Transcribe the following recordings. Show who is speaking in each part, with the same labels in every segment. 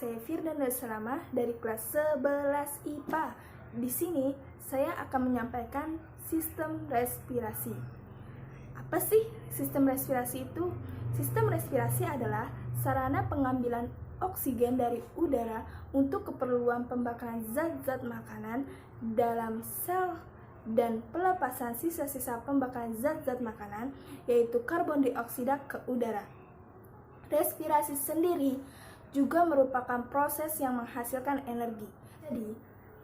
Speaker 1: saya Firdana Salama dari kelas 11 IPA. Di sini saya akan menyampaikan sistem respirasi. Apa sih sistem respirasi itu? Sistem respirasi adalah sarana pengambilan oksigen dari udara untuk keperluan pembakaran zat-zat makanan dalam sel dan pelepasan sisa-sisa pembakaran zat-zat makanan, yaitu karbon dioksida ke udara. Respirasi sendiri juga merupakan proses yang menghasilkan energi. Jadi,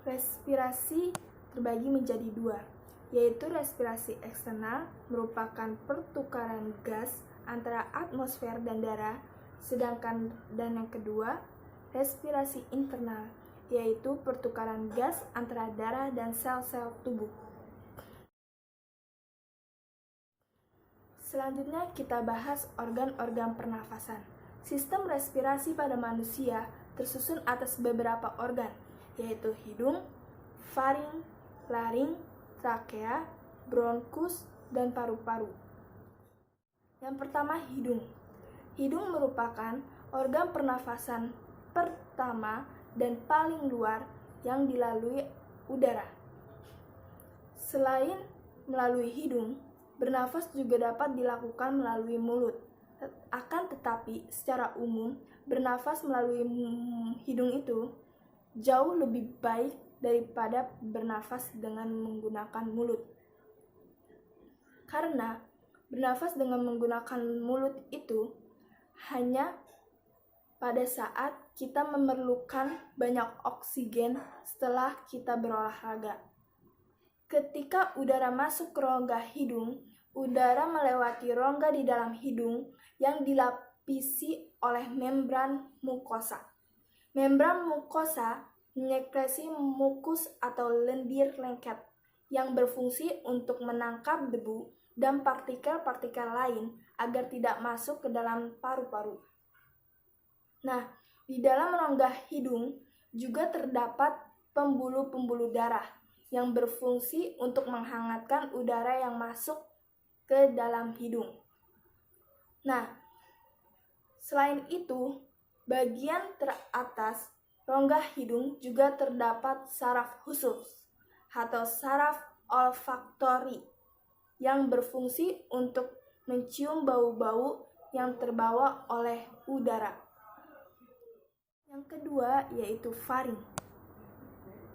Speaker 1: respirasi terbagi menjadi dua, yaitu respirasi eksternal merupakan pertukaran gas antara atmosfer dan darah, dan yang kedua, respirasi internal, yaitu pertukaran gas antara darah dan sel-sel tubuh. Selanjutnya kita bahas organ-organ pernafasan. Sistem respirasi pada manusia tersusun atas beberapa organ, yaitu hidung, faring, laring, trakea, bronkus, dan paru-paru. Yang pertama, hidung. Hidung merupakan organ pernafasan pertama dan paling luar yang dilalui udara. Selain melalui hidung, bernafas juga dapat dilakukan melalui mulut. Akan tetapi, secara umum, bernafas melalui hidung itu jauh lebih baik daripada bernafas dengan menggunakan mulut. Karena bernafas dengan menggunakan mulut itu hanya pada saat kita memerlukan banyak oksigen setelah kita berolahraga. Ketika udara masuk ke rongga hidung, udara melewati rongga di dalam hidung yang dilapisi oleh membran mukosa. Membran mukosa menyekresi mukus atau lendir lengket yang berfungsi untuk menangkap debu dan partikel-partikel lain agar tidak masuk ke dalam paru-paru. Nah, di dalam rongga hidung juga terdapat pembuluh-pembuluh darah yang berfungsi untuk menghangatkan udara yang masuk ke dalam hidung. Nah, selain itu, bagian teratas rongga hidung juga terdapat saraf khusus atau saraf olfaktori yang berfungsi untuk mencium bau-bau yang terbawa oleh udara. Yang kedua yaitu faring.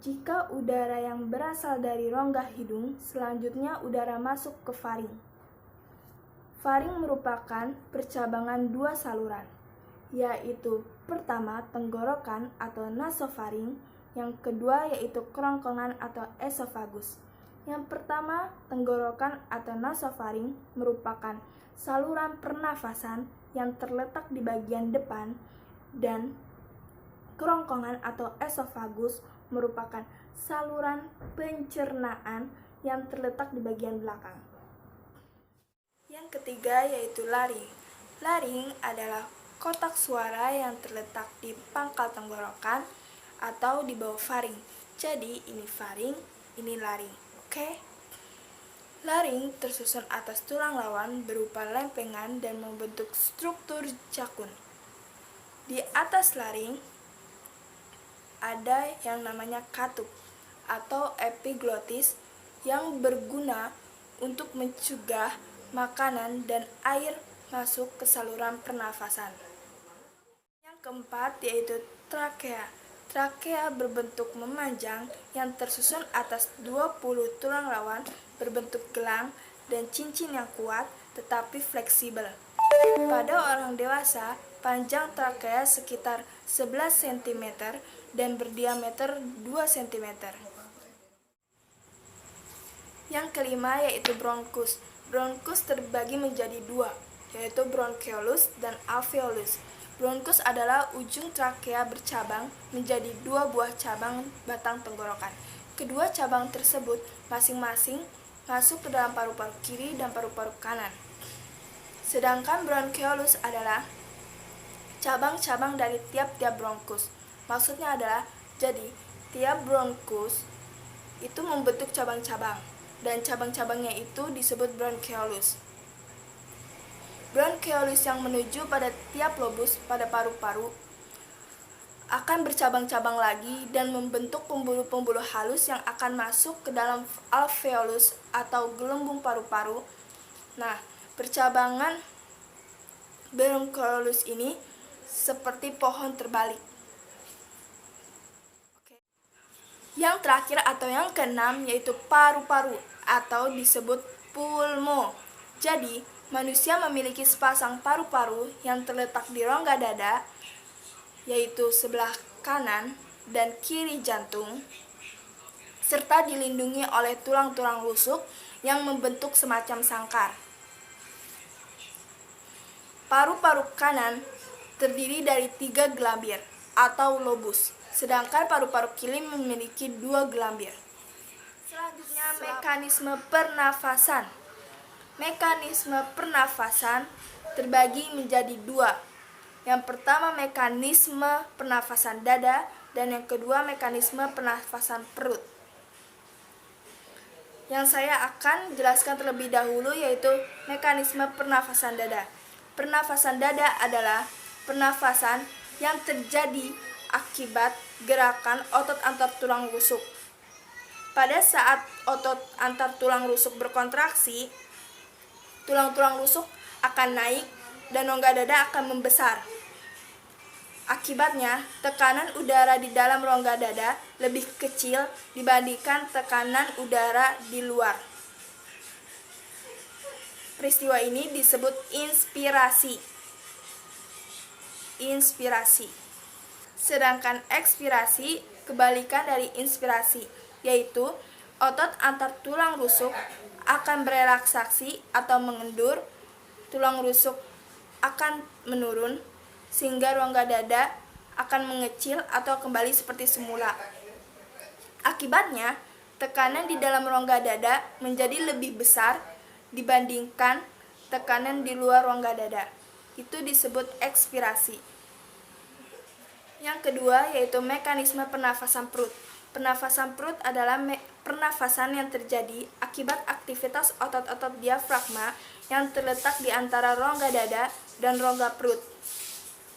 Speaker 1: Jika udara yang berasal dari rongga hidung, selanjutnya udara masuk ke faring. Faring merupakan percabangan dua saluran, yaitu pertama tenggorokan atau nasofaring, yang kedua yaitu kerongkongan atau esofagus. Yang pertama, tenggorokan atau nasofaring merupakan saluran pernafasan yang terletak di bagian depan, dan kerongkongan atau esofagus merupakan saluran pencernaan yang terletak di bagian belakang. Yang ketiga yaitu laring. Laring adalah kotak suara yang terletak di pangkal tenggorokan atau di bawah faring. Jadi ini faring, ini laring. Oke? Laring tersusun atas tulang lawan berupa lempengan dan membentuk struktur jakun. Di atas laring ada yang namanya katup atau epiglotis yang berguna untuk mencegah makanan dan air masuk ke saluran pernafasan. Yang keempat yaitu trakea. Trakea berbentuk memanjang yang tersusun atas 20 tulang lawan berbentuk gelang dan cincin yang kuat tetapi fleksibel. Pada orang dewasa, panjang trakea sekitar 11 cm dan berdiameter 2 cm. Yang kelima yaitu bronkus. Bronkus terbagi menjadi dua, yaitu bronkeolus dan alveolus. Bronkus adalah ujung trakea bercabang menjadi dua buah cabang batang tenggorokan. Kedua cabang tersebut masing-masing masuk ke dalam paru-paru kiri dan paru-paru kanan. Sedangkan bronkeolus adalah cabang-cabang dari tiap-tiap bronkus. Maksudnya adalah, jadi tiap bronkus itu membentuk cabang-cabang, dan cabang-cabangnya itu disebut bronkeolus. Bronkeolus yang menuju pada tiap lobus pada paru-paru akan bercabang-cabang lagi dan membentuk pembuluh-pembuluh halus yang akan masuk ke dalam alveolus atau gelembung paru-paru. Nah, percabangan bronkiolus ini seperti pohon terbalik. Yang terakhir atau yang keenam yaitu paru-paru atau disebut pulmo. Jadi, manusia memiliki sepasang paru-paru yang terletak di rongga dada, yaitu sebelah kanan dan kiri jantung, serta dilindungi oleh tulang-tulang rusuk yang membentuk semacam sangkar. Paru-paru kanan terdiri dari 3 gelambir atau lobus, sedangkan paru-paru kiri memiliki 2 gelambir. Selanjutnya, mekanisme pernafasan. Mekanisme pernafasan terbagi menjadi 2. Yang pertama mekanisme pernafasan dada dan yang kedua mekanisme pernafasan perut. Yang saya akan jelaskan terlebih dahulu yaitu mekanisme pernafasan dada. Pernafasan dada adalah pernafasan yang terjadi akibat gerakan otot antar tulang rusuk. Pada saat otot antar tulang rusuk berkontraksi, tulang-tulang rusuk akan naik dan rongga dada akan membesar. Akibatnya, tekanan udara di dalam rongga dada lebih kecil dibandingkan tekanan udara di luar. Peristiwa ini disebut inspirasi. Sedangkan ekspirasi kebalikan dari inspirasi, yaitu otot antar tulang rusuk akan berelaksasi atau mengendur, tulang rusuk akan menurun, sehingga rongga dada akan mengecil atau kembali seperti semula. Akibatnya, tekanan di dalam rongga dada menjadi lebih besar dibandingkan tekanan di luar rongga dada. Itu disebut ekspirasi. Yang kedua yaitu mekanisme pernafasan perut. Pernafasan perut adalah pernafasan yang terjadi akibat aktivitas otot-otot diafragma yang terletak di antara rongga dada dan rongga perut.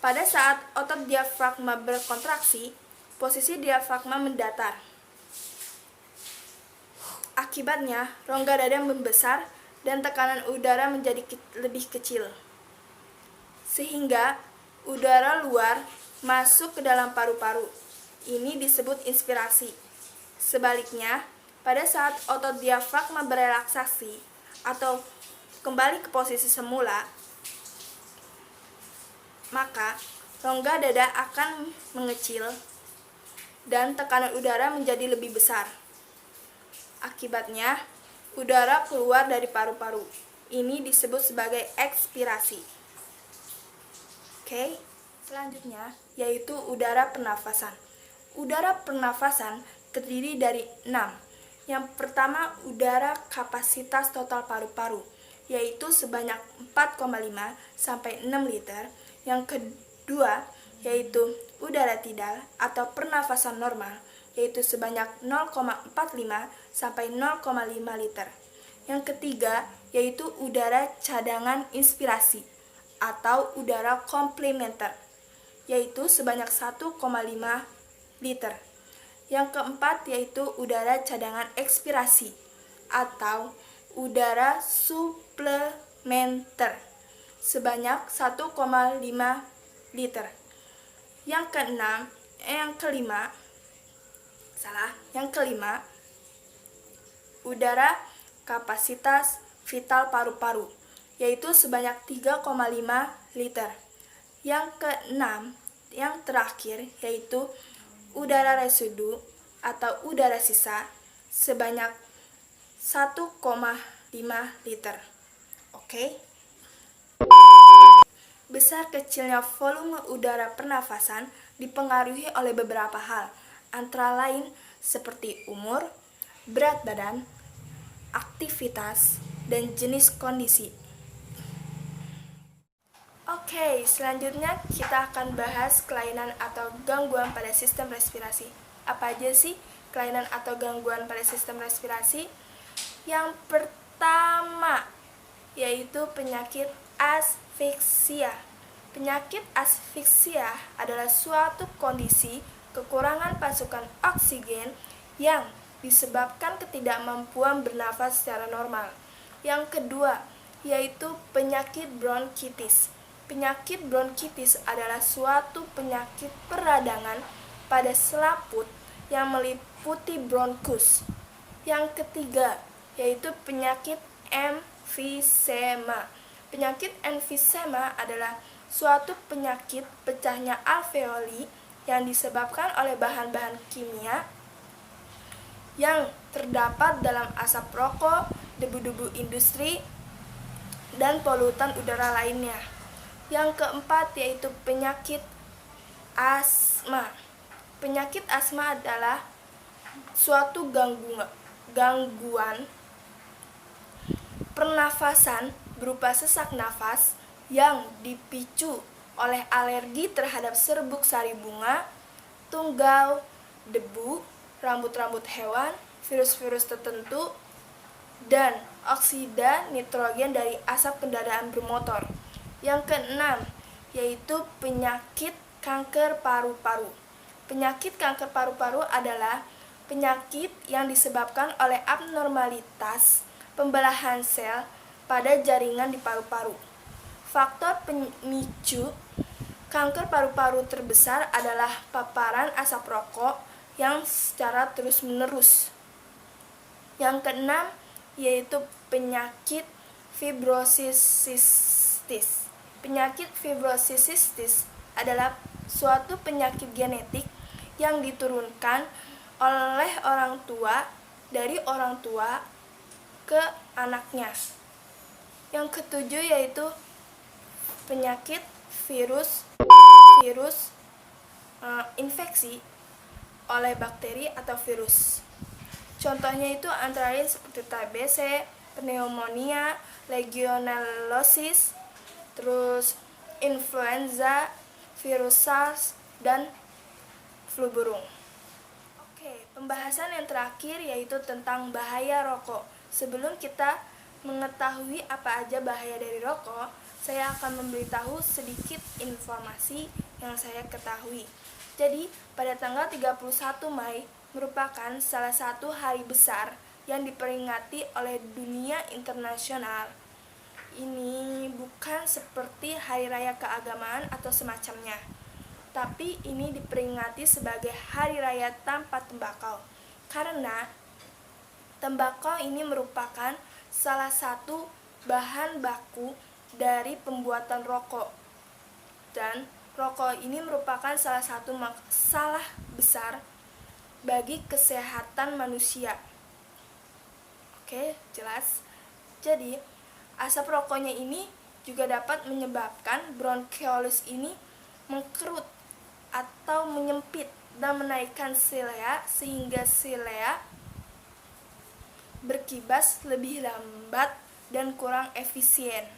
Speaker 1: Pada saat otot diafragma berkontraksi, posisi diafragma mendatar. Akibatnya, rongga dada membesar dan tekanan udara menjadi lebih kecil, sehingga udara luar masuk ke dalam paru-paru. Ini disebut inspirasi. Sebaliknya, pada saat otot diafragma berelaksasi atau kembali ke posisi semula, maka rongga dada akan mengecil dan tekanan udara menjadi lebih besar. Akibatnya, udara keluar dari paru-paru. Ini disebut sebagai ekspirasi. Oke, selanjutnya yaitu udara pernafasan. Udara pernafasan terdiri dari 6. Yang pertama, udara kapasitas total paru-paru, yaitu sebanyak 4,5 sampai 6 liter. Yang kedua, yaitu udara tidal atau pernafasan normal, yaitu sebanyak 0,45 sampai 0,5 liter. Yang ketiga, yaitu udara cadangan inspirasi atau udara komplementer, yaitu sebanyak 1,5 liter. Yang keempat, yaitu udara cadangan ekspirasi atau udara suplementer, sebanyak 1,5 liter. Yang kelima, udara kapasitas vital paru-paru, yaitu sebanyak 3,5 liter. Yang keenam, yang terakhir, yaitu udara residu atau udara sisa sebanyak 1,5 liter. Oke. Besar kecilnya volume udara pernafasan dipengaruhi oleh beberapa hal, antara lain seperti umur, berat badan, aktivitas, dan jenis kondisi. Oke, selanjutnya kita akan bahas kelainan atau gangguan pada sistem respirasi. Apa aja sih kelainan atau gangguan pada sistem respirasi? Yang pertama yaitu penyakit asfiksia. Penyakit asfiksia adalah suatu kondisi kekurangan pasokan oksigen yang disebabkan ketidakmampuan bernafas secara normal. Yang kedua, yaitu penyakit bronkitis. Penyakit bronkitis adalah suatu penyakit peradangan pada selaput yang meliputi bronkus. Yang ketiga, yaitu penyakit emfisema. Penyakit emfisema adalah suatu penyakit pecahnya alveoli yang disebabkan oleh bahan-bahan kimia yang terdapat dalam asap rokok, debu-debu industri, dan polutan udara lainnya. Yang keempat yaitu penyakit asma. Penyakit asma adalah suatu gangguan pernafasan berupa sesak nafas yang dipicu oleh alergi terhadap serbuk sari bunga, tungau, debu, rambut-rambut hewan, virus-virus tertentu, dan oksida nitrogen dari asap kendaraan bermotor. Yang keenam, yaitu penyakit kanker paru-paru. Penyakit kanker paru-paru adalah penyakit yang disebabkan oleh abnormalitas pembelahan sel pada jaringan di paru-paru. Faktor pemicu kanker paru-paru terbesar adalah paparan asap rokok yang secara terus-menerus. Yang keenam, yaitu penyakit fibrosis sistis. Penyakit fibrosis sistis adalah suatu penyakit genetik yang diturunkan oleh orang tua dari orang tua ke anaknya. Yang ketujuh yaitu penyakit virus infeksi oleh bakteri atau virus. Contohnya itu antara lain seperti TBC, pneumonia, legionellosis, terus influenza, virus SARS, dan flu burung. Oke, pembahasan yang terakhir yaitu tentang bahaya rokok. Sebelum kita mengetahui apa aja bahaya dari rokok, saya akan memberitahu sedikit informasi yang saya ketahui. Jadi, pada tanggal 31 Mei merupakan salah satu hari besar yang diperingati oleh dunia internasional. Ini bukan seperti hari raya keagamaan atau semacamnya, tapi ini diperingati sebagai hari raya tanpa tembakau. Karena tembakau ini merupakan salah satu bahan baku dari pembuatan rokok, dan rokok ini merupakan salah satu masalah besar bagi kesehatan manusia. Oke, jelas. Jadi, asap rokoknya ini juga dapat menyebabkan bronchiolis ini mengkerut atau menyempit dan menaikkan silea sehingga silea berkibas lebih lambat dan kurang efisien.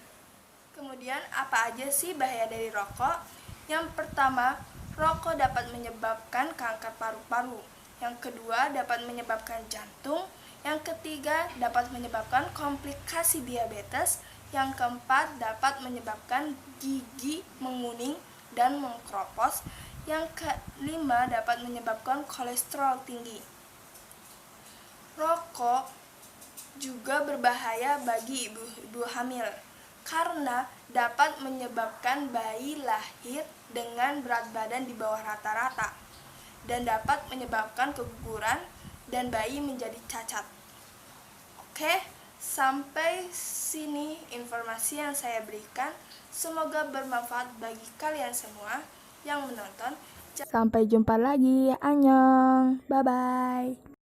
Speaker 1: Kemudian, apa aja sih bahaya dari rokok? Yang pertama, rokok dapat menyebabkan kanker paru-paru. Yang kedua, dapat menyebabkan jantung. Yang ketiga, dapat menyebabkan komplikasi diabetes. Yang keempat, dapat menyebabkan gigi menguning dan mengkropos. Yang kelima, dapat menyebabkan kolesterol tinggi. Rokok juga berbahaya bagi ibu hamil karena dapat menyebabkan bayi lahir dengan berat badan di bawah rata-rata dan dapat menyebabkan keguguran dan bayi menjadi cacat. Oke, sampai sini informasi yang saya berikan. Semoga bermanfaat bagi kalian semua yang menonton. Sampai jumpa lagi. Annyeong. Bye-bye.